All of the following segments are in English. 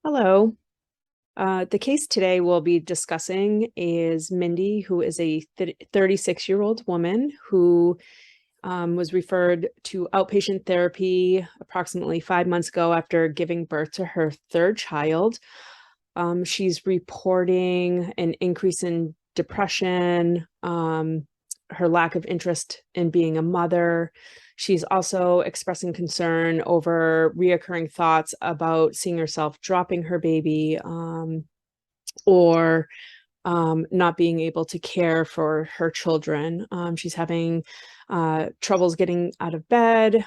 Hello. The case today we'll be discussing is Mindy, who is a 36-year-old woman who was referred to outpatient therapy approximately 5 months ago after giving birth to her third child. She's reporting an increase in depression, her lack of interest in being a mother. She's also expressing concern over reoccurring thoughts about seeing herself dropping her baby, or not being able to care for her children. She's having troubles getting out of bed,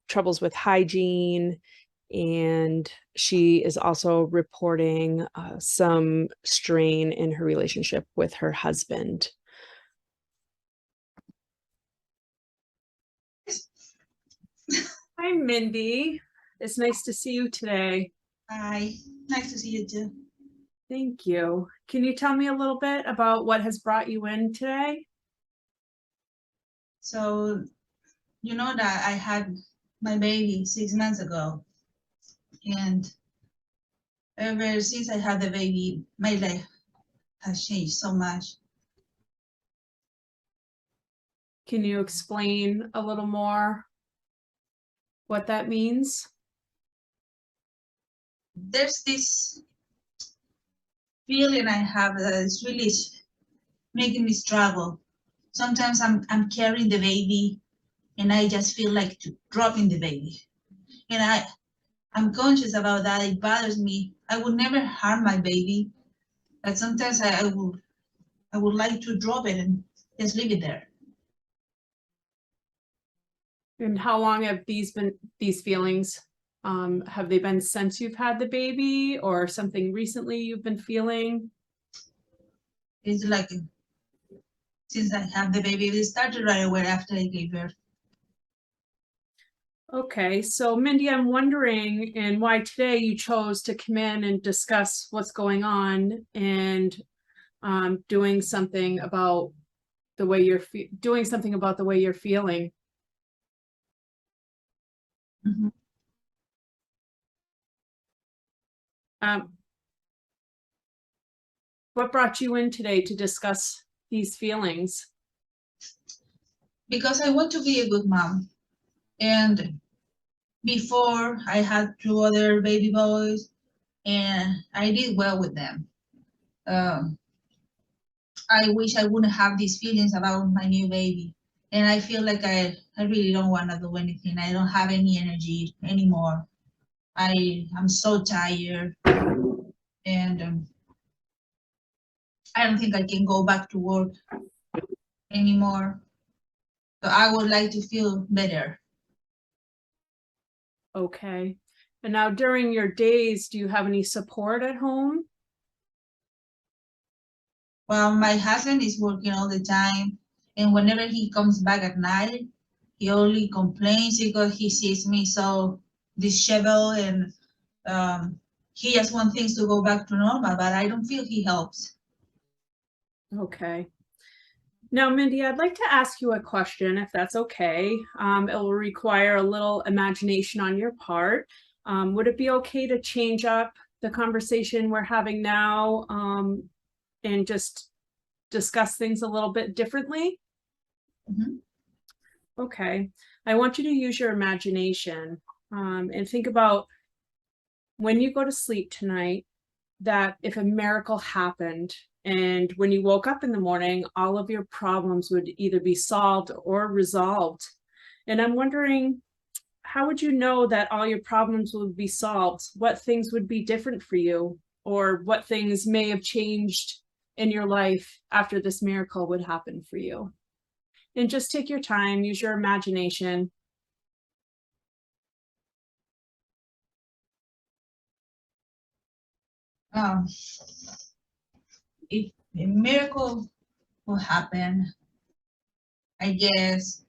troubles with hygiene, and she is also reporting some strain in her relationship with her husband. Hi, Mindy. It's nice to see you today. Hi, nice to see you too. Thank you. Can you tell me a little bit about what has brought you in today? So, you know that I had my baby 6 months ago, and ever since I had the baby, my life has changed so much. Can you explain a little more what that means? There's this feeling I have that it's really making me struggle. Sometimes I'm carrying the baby, and I just feel like dropping the baby, and I'm conscious about that. It bothers me. I would never harm my baby, but sometimes I would like to drop it and just leave it there. And how long have these feelings? Have they been since you've had the baby, or something recently you've been feeling? It's like since I have the baby, it started right away after I gave birth. Okay, so Mindy, I'm wondering, and why today you chose to come in and discuss what's going on and doing something about the way you're doing something about the way you're feeling. Mhm. Um, what brought you in today to discuss these feelings? Because I want to be a good mom. And before I had two other baby boys, and I did well with them. Um, I wish I wouldn't have these feelings about my new baby. And I feel like I really don't want to do anything. I don't have any energy anymore. I'm so tired, and I don't think I can go back to work anymore. So I would like to feel better. Okay. And now during your days, do you have any support at home? Well, my husband is working all the time, and whenever he comes back at night, he only complains because he sees me so disheveled, and um, he just wants things to go back to normal, but I don't feel he helps. Okay. Now, Mindy, I'd like to ask you a question, if that's okay. It will require a little imagination on your part. Would it be okay to change up the conversation we're having now, and just discuss things a little bit differently? Mhm. Okay. I want you to use your imagination, and think about when you go to sleep tonight, that if a miracle happened and when you woke up in the morning, all of your problems would either be solved or resolved. And I'm wondering, how would you know that all your problems would be solved? What things would be different for you? Or what things may have changed in your life after this miracle would happen for you? And just take your time, use your imagination. Um, if a miracle will happen, I guess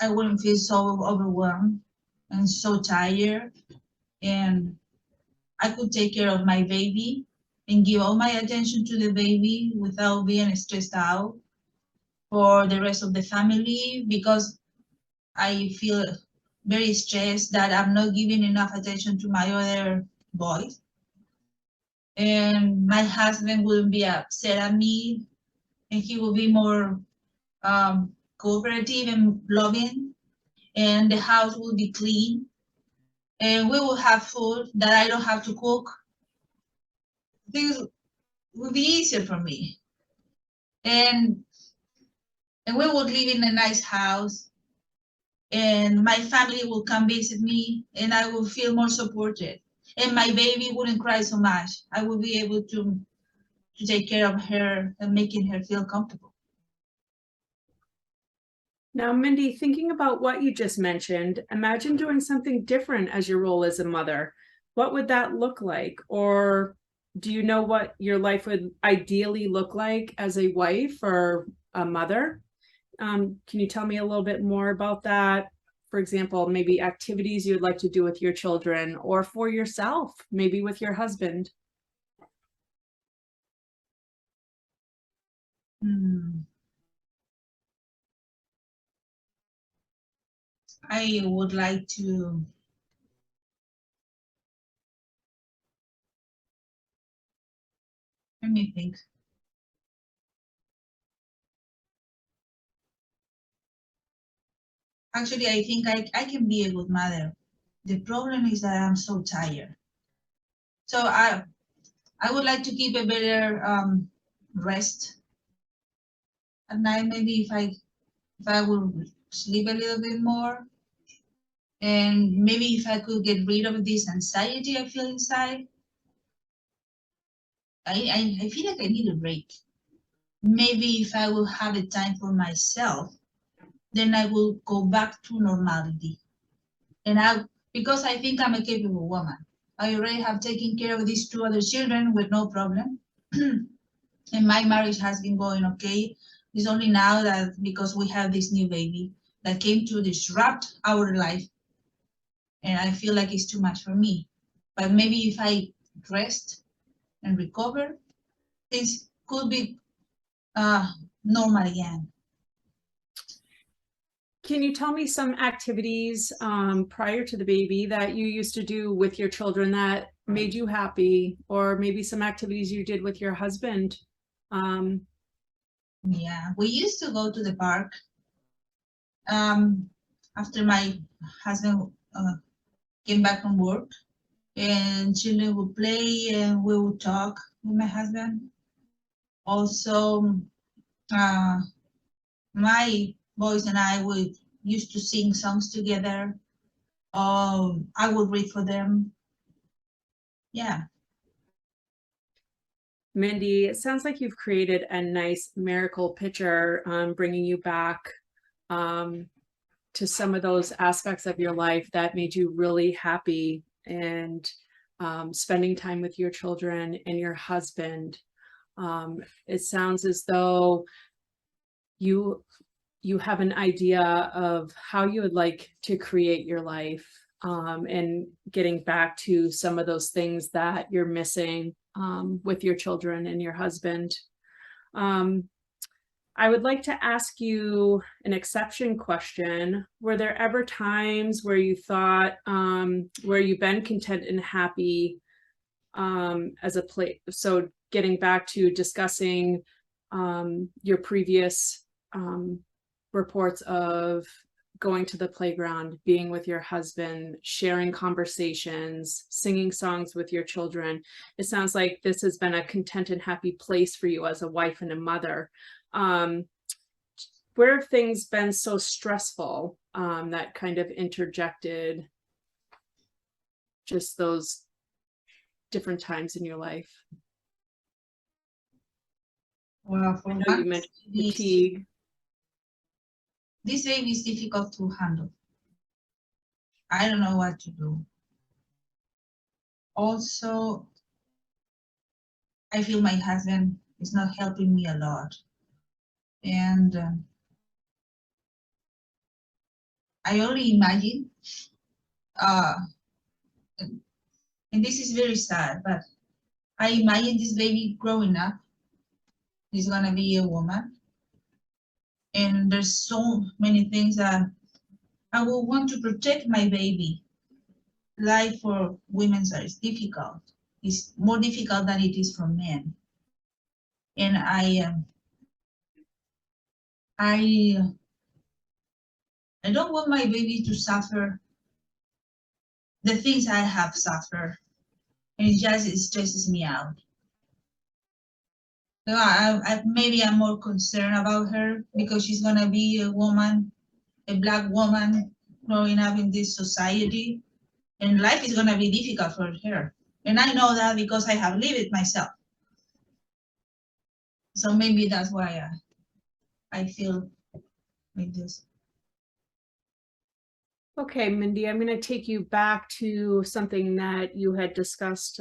I wouldn't feel so overwhelmed and so tired, and I could take care of my baby and give all my attention to the baby without being stressed out for the rest of the family, because I feel very stressed that I'm not giving enough attention to my other boys. and my husband wouldn't be upset at me, and he will be more cooperative and loving, and the house will be clean, and we will have food that I don't have to cook. Things will be easier for me, and we would live in a nice house, and my family will come visit me, and I will feel more supported, and my baby wouldn't cry so much. I will be able to take care of her and making her feel comfortable. Now, Mindy, thinking about what you just mentioned, imagine doing something different as your role as a mother. What would that look like? Or do you know what your life would ideally look like as a wife or a mother? Can you tell me a little bit more about that? For example, maybe activities you'd like to do with your children or for yourself, maybe with your husband. I would like to let me think. Actually, I think I can be a good mother. The problem is that I'm so tired. So I would like to keep a better rest at night. Maybe if I would sleep a little bit more, and maybe if I could get rid of this anxiety I feel inside. I feel like I need a break. Maybe if I will have a time for myself, then I will go back to normality. And because I think I'm a capable woman. I already have taken care of these two other children with no problem. And my marriage has been going okay. It's only now that because we have this new baby that came to disrupt our life, and I feel like it's too much for me. But maybe if I rest and recover, things could be normal again. Can you tell me some activities prior to the baby that you used to do with your children that made you happy, or maybe some activities you did with your husband? Yeah, we used to go to the park after my husband came back from work, and children would play and we would talk with my husband. Also, my boys and I would used to sing songs together. I would read for them. Yeah. Mindy, it sounds like you've created a nice miracle picture, bringing you back to some of those aspects of your life that made you really happy, and spending time with your children and your husband. It sounds as though you have an idea of how you would like to create your life, and getting back to some of those things that you're missing with your children and your husband. I would like to ask you an exception question. Were there ever times where you thought, where you've been content and happy as a play? So getting back to discussing your previous reports of going to the playground, being with your husband, sharing conversations, singing songs with your children. It sounds like this has been a content and happy place for you as a wife and a mother. Where have things been so stressful that kind of interjected just those different times in your life? Well, for I know you mentioned fatigue. This baby is difficult to handle. I don't know what to do. Also, I feel my husband is not helping me a lot. And I only imagine, and this is very sad, but I imagine this baby growing up is gonna be a woman. And there's so many things that I will want to protect my baby. Life for women is difficult. is more difficult than it is for men. And I don't want my baby to suffer the things I have suffered, and it stresses me out. So maybe I'm more concerned about her because she's gonna be a woman, a Black woman growing up in this society, and life is gonna be difficult for her. And I know that because I have lived it myself. So maybe that's why I feel like this. Okay, Mindy, I'm going to take you back to something that you had discussed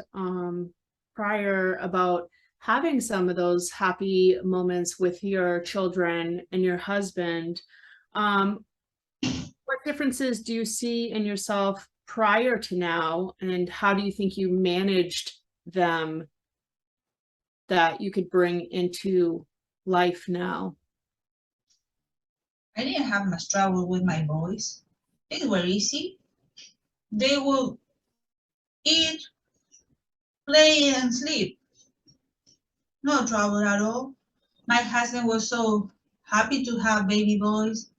prior about having some of those happy moments with your children and your husband. What differences do you see in yourself prior to now, and how do you think you managed them that you could bring into life now? I didn't have much trouble with my boys. Things were easy. They would eat, play, and sleep. No trouble at all. My husband was so happy to have baby boys.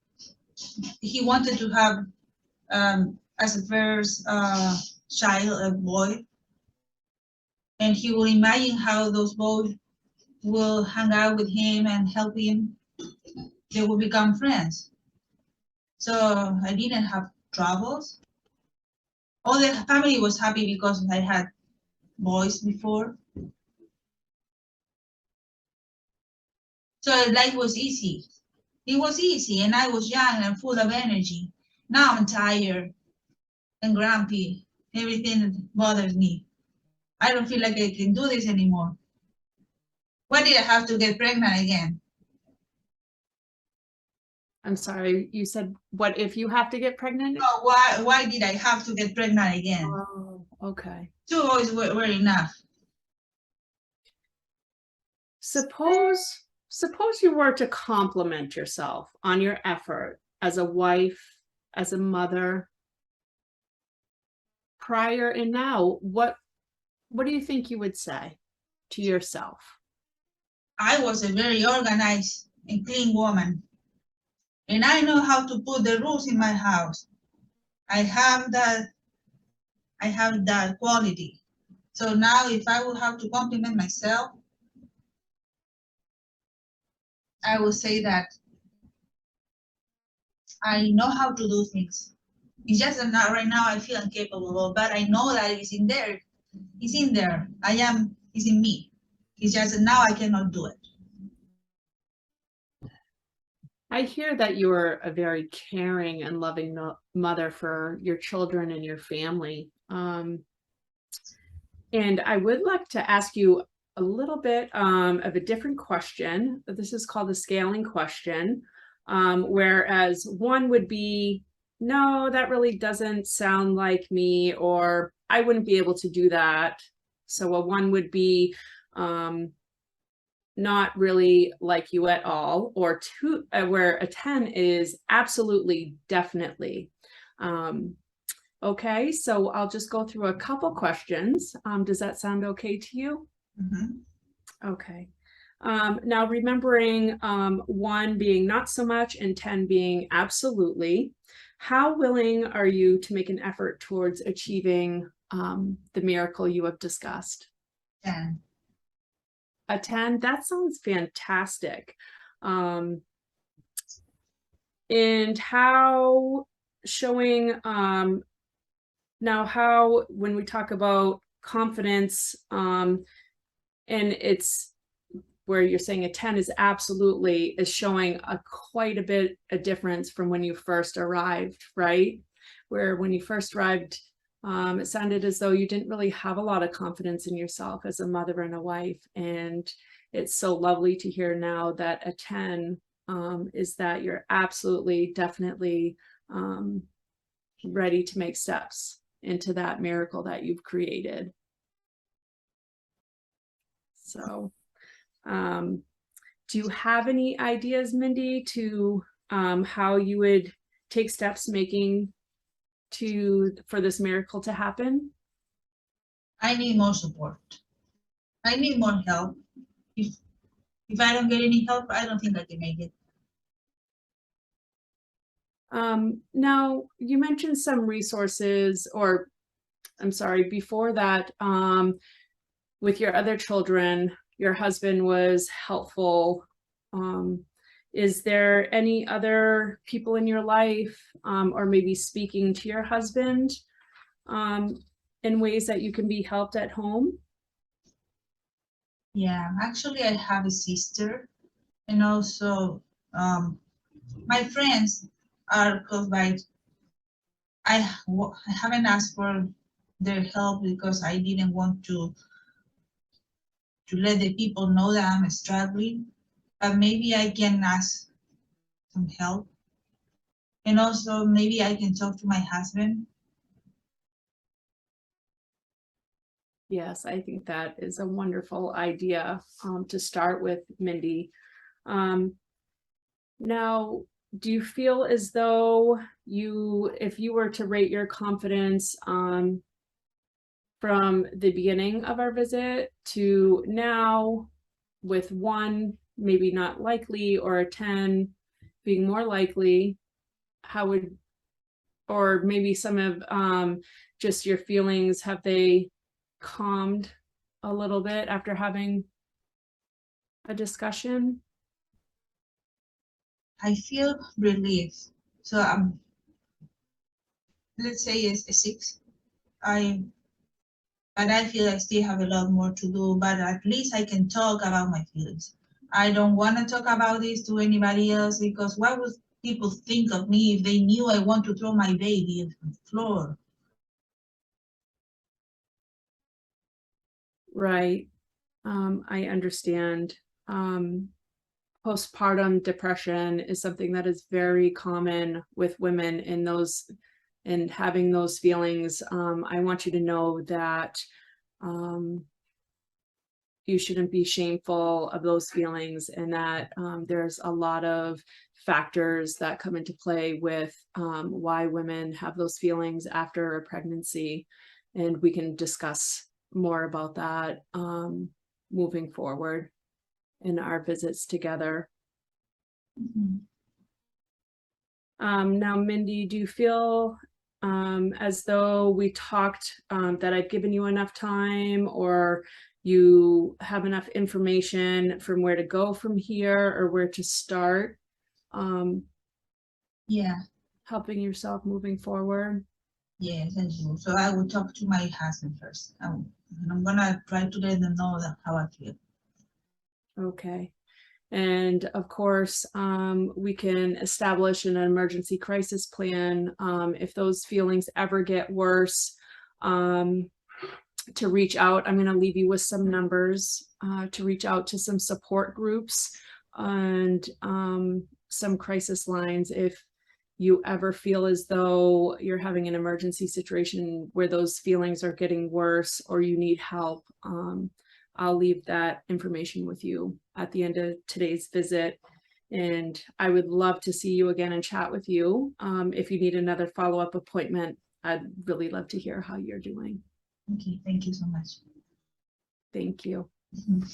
He wanted to have, as a first child, a boy. And he will imagine how those boys will hang out with him and help him. They will become friends. So I didn't have troubles. All the family was happy because I had boys before. So life was easy. It was easy, and I was young and full of energy. Now I'm tired and grumpy. Everything bothers me. I don't feel like I can do this anymore. Why did I have to get pregnant again? I'm sorry, you said, what if you have to get pregnant? Oh, why did I have to get pregnant again? Oh, okay. 2 boys were enough. Suppose you were to compliment yourself on your effort as a wife, as a mother, prior and now, what do you think you would say to yourself? I was a very organized and clean woman, and I know how to put the rules in my house. I have that quality. So now if I would have to compliment myself, I would say that I know how to do things. It's just that not right now I feel incapable, but I know that it's in there. It's in there. It's in me. It's just that now I cannot do it. I hear that you are a very caring and loving mother for your children and your family. And I would like to ask you a little bit of a different question. This is called the scaling question, whereas one would be, no, that really doesn't sound like me, or I wouldn't be able to do that. So a one would be not really like you at all, or two, where a 10 is absolutely, definitely. Okay, so I'll just go through a couple questions. Does that sound okay to you? Mm-hmm. Okay. Now remembering 1 being not so much and 10 being absolutely, how willing are you to make an effort towards achieving the miracle you have discussed? 10. A 10, that sounds fantastic. And how showing now how, when we talk about confidence, and it's where you're saying a 10 is absolutely, is showing quite a bit a difference from when you first arrived, right? Where when you first arrived, it sounded as though you didn't really have a lot of confidence in yourself as a mother and a wife. And it's so lovely to hear now that a 10 is that you're absolutely, definitely ready to make steps into that miracle that you've created. So, do you have any ideas, Mindy, to how you would take steps for this miracle to happen? I need more support. I need more help. If I don't get any help, I don't think I can make it. Now you mentioned some resources, or I'm sorry, before that, with your other children, your husband was helpful. Is there any other people in your life, or maybe speaking to your husband, in ways that you can be helped at home? Yeah, actually, I have a sister, and also my friends are close by. I haven't asked for their help because I didn't want to let the people know that I'm struggling, but maybe I can ask some help. And also maybe I can talk to my husband. Yes, I think that is a wonderful idea, to start with, Mindy. Now, do you feel as though if you were to rate your confidence, from the beginning of our visit to now, with 1 maybe not likely, or a 10 being more likely, how would, or maybe some of, just your feelings, have they calmed a little bit after having a discussion? I feel relief. So let's say it's a 6. But I feel I still have a lot more to do, but at least I can talk about my feelings. I don't want to talk about this to anybody else because what would people think of me if they knew I want to throw my baby on the floor? Right. I understand. Postpartum depression is something that is very common with women in those, and having those feelings. I want you to know that, you shouldn't be shameful of those feelings, and that, there's a lot of factors that come into play with, why women have those feelings after a pregnancy, and we can discuss more about that, moving forward in our visits together. Mhm. Now, Mindy, do you feel, as though we talked, that I've given you enough time, or you have enough information from where to go from here, or where to start, um, Yeah, helping yourself moving forward? yes, I do. So I will talk to my husband first. And I'm gonna try to let them know how I feel. Okay. And of course, we can establish an emergency crisis plan, if those feelings ever get worse, to reach out. I'm going to leave you with some numbers, to reach out to some support groups, and, some crisis lines if you ever feel as though you're having an emergency situation where those feelings are getting worse, or you need help. I'll leave that information with you at the end of today's visit. And I would love to see you again and chat with you. If you need another follow-up appointment, I'd really love to hear how you're doing. Okay, thank you so much. Thank you. Mhm.